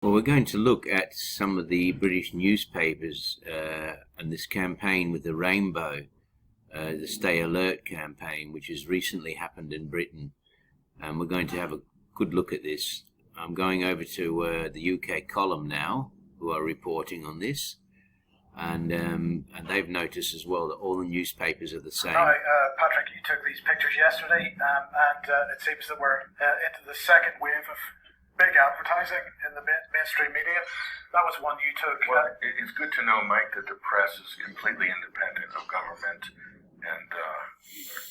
Well, we're going to look at some of the British newspapers and this campaign with the rainbow, the Stay Alert campaign, which has recently happened in Britain. And we're going to have a good look at this. I'm going over to the UK column now, who are reporting on this. And they've noticed as well that all the newspapers are the same. Hi, Patrick, you took these pictures yesterday, and it seems that we're into the second wave of big advertising in the mainstream media. That was one you took. Well, it's good to know, Mike, that the press is completely independent of government and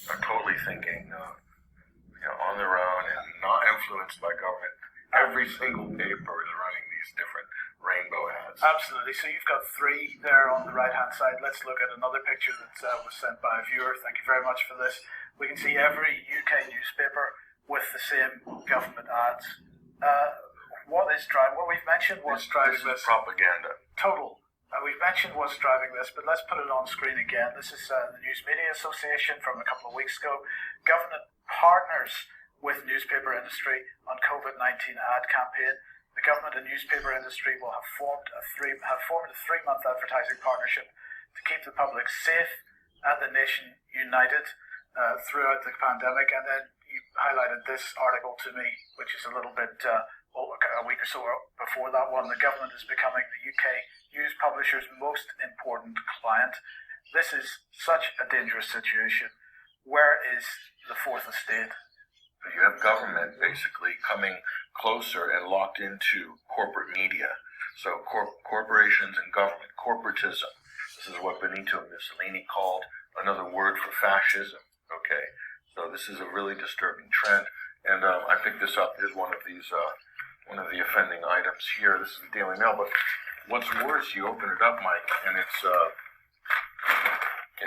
are totally thinking on their own and not influenced by government. Every single paper is running these different rainbow ads. Absolutely. So you've got three there on the right-hand side. Let's look at another picture that was sent by a viewer. Thank you very much for this. We can see every UK newspaper with the same government ads. What we've mentioned was driving this. Propaganda. Total. We've mentioned what's driving this, but let's put it on screen again. This is the News Media Association from a couple of weeks ago. Government partners with newspaper industry on COVID-19 ad campaign. The government and newspaper industry will have formed a three-month advertising partnership to keep the public safe and the nation united throughout the pandemic. And then you highlighted this article to me, which is a little bit a week or so before that one. The government is becoming the UK news publisher's most important client. This is such a dangerous situation. Where is the fourth estate? You have government basically coming closer and locked into corporate media. So corporations and government, corporatism. This is what Benito Mussolini called another word for fascism. Okay, so this is a really disturbing trend. And I picked this up. Here's one of the offending items here. This is the Daily Mail. But what's worse, you open it up, Mike, and it's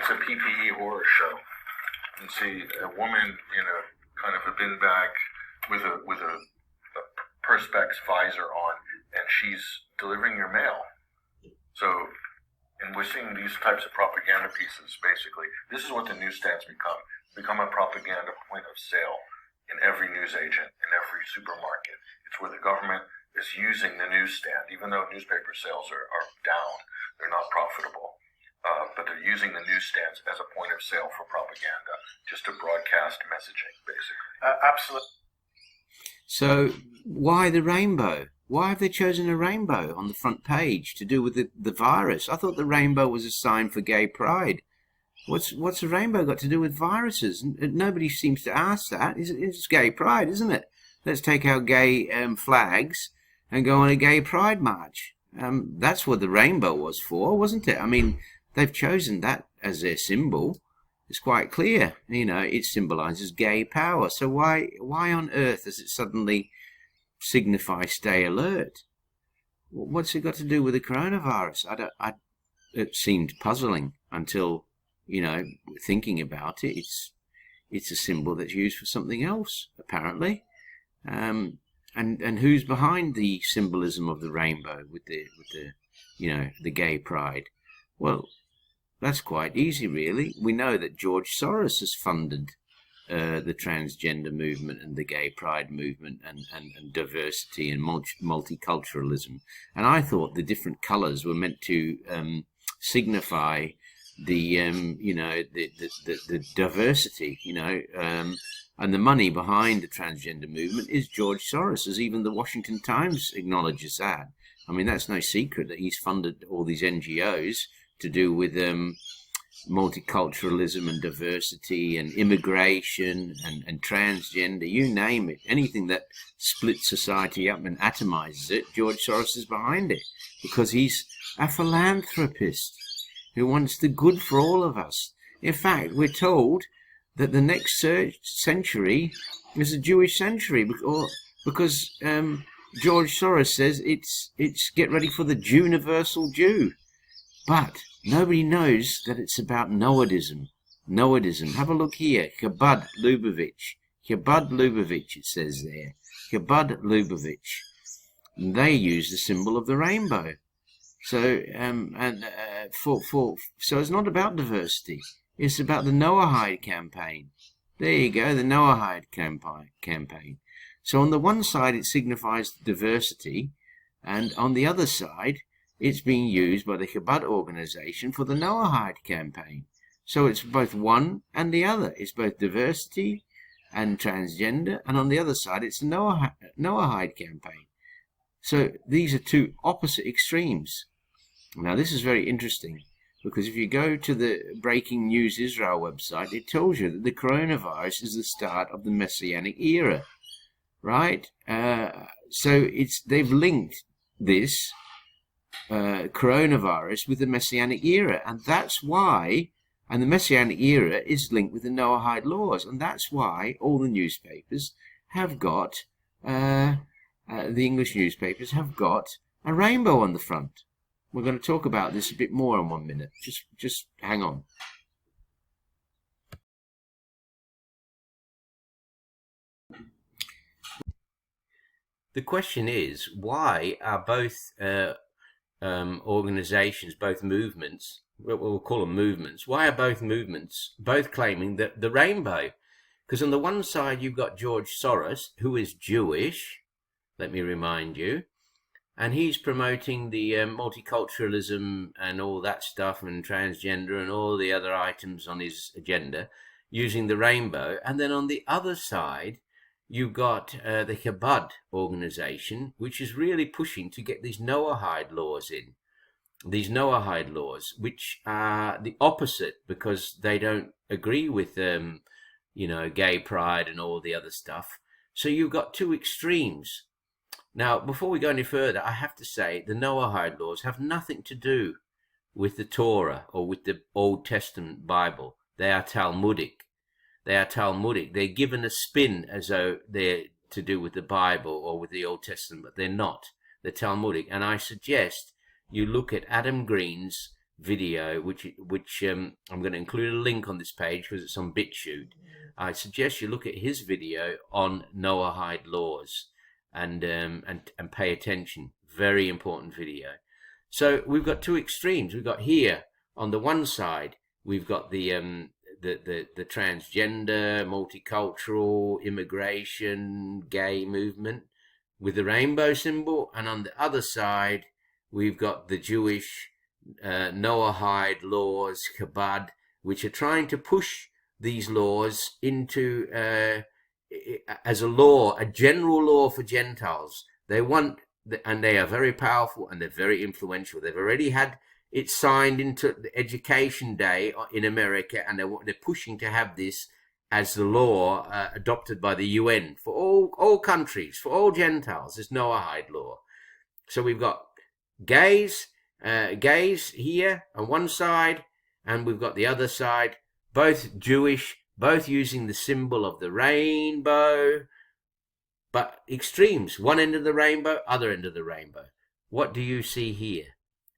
a PPE horror show. You see a woman in a kind of a bin bag with a perspex visor on, and she's delivering your mail. So, and we're seeing these types of propaganda pieces. Basically, this is what the newsstands become a propaganda point of sale in every newsagent, in every supermarket. It's where the government is using the newsstand, even though newspaper sales are down, they're not profitable. But they're using the newsstands as a point of sale for propaganda, just to broadcast messaging, basically. Absolutely. So why the rainbow? Why have they chosen a rainbow on the front page to do with the virus? I thought the rainbow was a sign for gay pride. What's the rainbow got to do with viruses? Nobody seems to ask that. It's gay pride, isn't it? Let's take our gay flags and go on a gay pride march. That's what the rainbow was for, wasn't it? I mean, they've chosen that as their symbol. It's quite clear, it symbolizes gay power. So why on earth does it suddenly signify stay alert? What's it got to do with the coronavirus? It seemed puzzling until, thinking about it. It's a symbol that's used for something else, apparently. And who's behind the symbolism of the rainbow with the gay pride? Well, that's quite easy, really. We know that George Soros has funded the transgender movement and the gay pride movement and diversity and multiculturalism. And I thought the different colours were meant to signify the diversity, and the money behind the transgender movement is George Soros, as even the Washington Times acknowledges that. I mean, that's no secret that he's funded all these NGOs to do with multiculturalism and diversity and immigration and transgender, you name it. Anything that splits society up and atomizes it, George Soros is behind it, because he's a philanthropist who wants the good for all of us. In fact, we're told that the next century is a Jewish century, because George Soros says it's get ready for the Juniversal Jew. But nobody knows that it's about Noahidism. Noahidism. Have a look here. Chabad Lubavitch. Chabad Lubavitch, it says there. Chabad Lubavitch. And they use the symbol of the rainbow. So, so it's not about diversity. It's about the Noahide campaign. There you go, the Noahide campaign. So on the one side, it signifies diversity, And on the other side, it's being used by the Chabad organization for the Noahide campaign. So it's both one and the other. It's both diversity and transgender, and on the other side, it's the Noahide campaign. So these are two opposite extremes. Now, this is very interesting, because if you go to the Breaking News Israel website, it tells you that the coronavirus is the start of the Messianic era, right? So they've linked this coronavirus with the Messianic era, and that's why. And the Messianic era is linked with the Noahide laws, and that's why all the newspapers have got, the English newspapers have got a rainbow on the front. We're going to talk about this a bit more in 1 minute. Just hang on. The question is, why are both organizations, both movements, we'll call them movements, why are both movements both claiming that the rainbow? Because on the one side, you've got George Soros, who is Jewish, let me remind you, and he's promoting the multiculturalism and all that stuff, and transgender and all the other items on his agenda, using the rainbow. And then on the other side, you've got the Chabad organization, which is really pushing to get these Noahide laws in. These Noahide laws, which are the opposite, because they don't agree with, gay pride and all the other stuff. So you've got two extremes. Now, before we go any further, I have to say the Noahide laws have nothing to do with the Torah or with the Old Testament Bible. They are Talmudic. They're given a spin as though they're to do with the Bible or with the Old Testament, but they're not. They're Talmudic. And I suggest you look at Adam Green's video, which I'm going to include a link on this page because it's on BitChute. I suggest you look at his video on Noahide laws and pay attention. Very important video. So we've got two extremes. We've got here on the one side, we've got the transgender, multicultural, immigration, gay movement with the rainbow symbol, and on the other side, we've got the Jewish Noahide laws, Chabad, which are trying to push these laws into as a law, a general law for Gentiles. They want, and they are very powerful and they're very influential. They've already had it signed into the Education Day in America, and they're pushing to have this as the law adopted by the UN for all countries, for all Gentiles. This Noahide law. So we've got gays here on one side, and we've got the other side, both Jewish, both using the symbol of the rainbow, but extremes, one end of the rainbow, other end of the rainbow. What do you see here?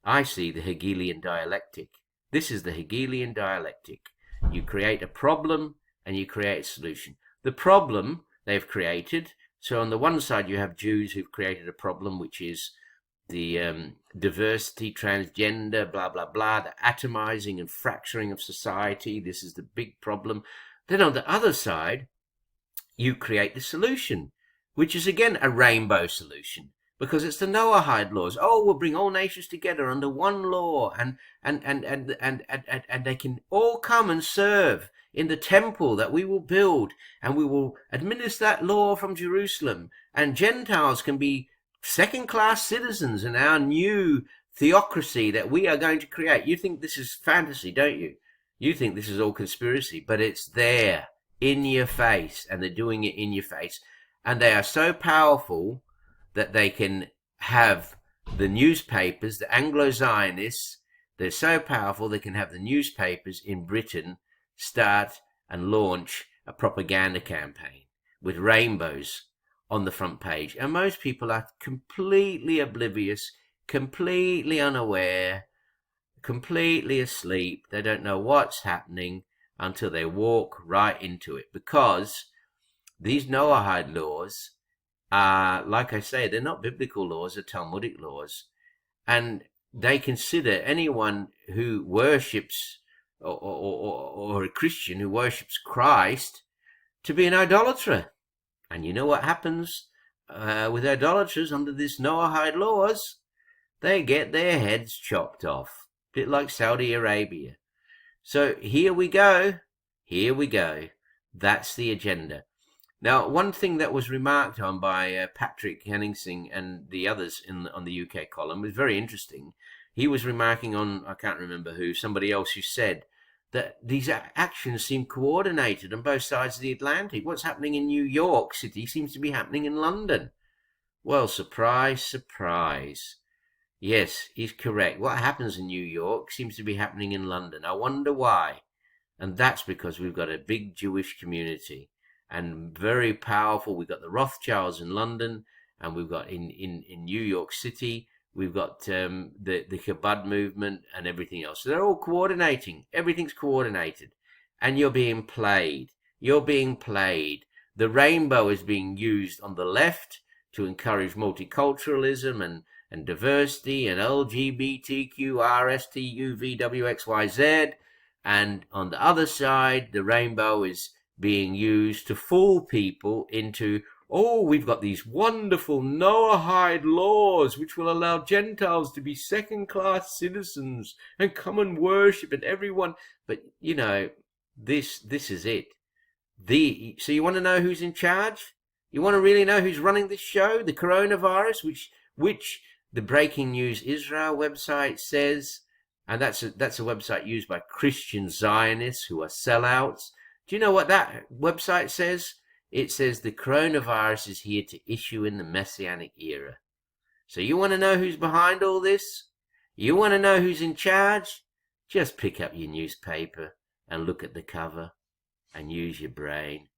I see the Hegelian dialectic. This is the Hegelian dialectic. You create a problem and you create a solution. The problem they've created, so on the one side you have Jews who've created a problem, which is the diversity, transgender, blah, blah, blah, the atomizing and fracturing of society. This is the big problem. Then on the other side, you create the solution, which is again a rainbow solution, because it's the Noahide laws. Oh, we'll bring all nations together under one law, and they can all come and serve in the temple that we will build, and we will administer that law from Jerusalem, and Gentiles can be second-class citizens in our new theocracy that we are going to create. You think this is fantasy, don't you? You think this is all conspiracy, but it's there in your face, and they're doing it in your face. And they are so powerful that they can have the newspapers, the Anglo-Zionists, they're so powerful they can have the newspapers in Britain start and launch a propaganda campaign with rainbows on the front page. And most people are completely oblivious, completely unaware, completely asleep. They don't know what's happening until they walk right into it, because these Noahide laws are, like I say, they're not biblical laws, they're Talmudic laws. And they consider anyone who worships or a Christian who worships Christ to be an idolater. And you know what happens? with idolaters under this Noahide laws, they get their heads chopped off. A bit like Saudi Arabia. So here we go. Here we go. That's the agenda. Now, one thing that was remarked on by Patrick Henningsing and the others on the UK column was very interesting. He was remarking on, I can't remember who, somebody else who said that these actions seem coordinated on both sides of the Atlantic. What's happening in New York City seems to be happening in London. Well, surprise, surprise. Yes, he's correct. What happens in New York seems to be happening in London. I wonder why. And that's because we've got a big Jewish community and very powerful. We've got the Rothschilds in London, and we've got in New York City, we've got the Chabad movement and everything else. So they're all coordinating. Everything's coordinated. And you're being played. You're being played. The rainbow is being used on the left to encourage multiculturalism and diversity and LGBTQ, RSTU, VWXYZ. And on the other side, the rainbow is being used to fool people into, oh, we've got these wonderful Noahide laws which will allow Gentiles to be second-class citizens and come and worship and everyone. But, you know, this is it. So you want to know who's in charge? You want to really know who's running this show? The coronavirus, which the Breaking News Israel website says, and that's a website used by Christian Zionists who are sellouts. Do you know what that website says? It says the coronavirus is here to issue in the Messianic era. So you want to know who's behind all this? You want to know who's in charge? Just pick up your newspaper and look at the cover and use your brain.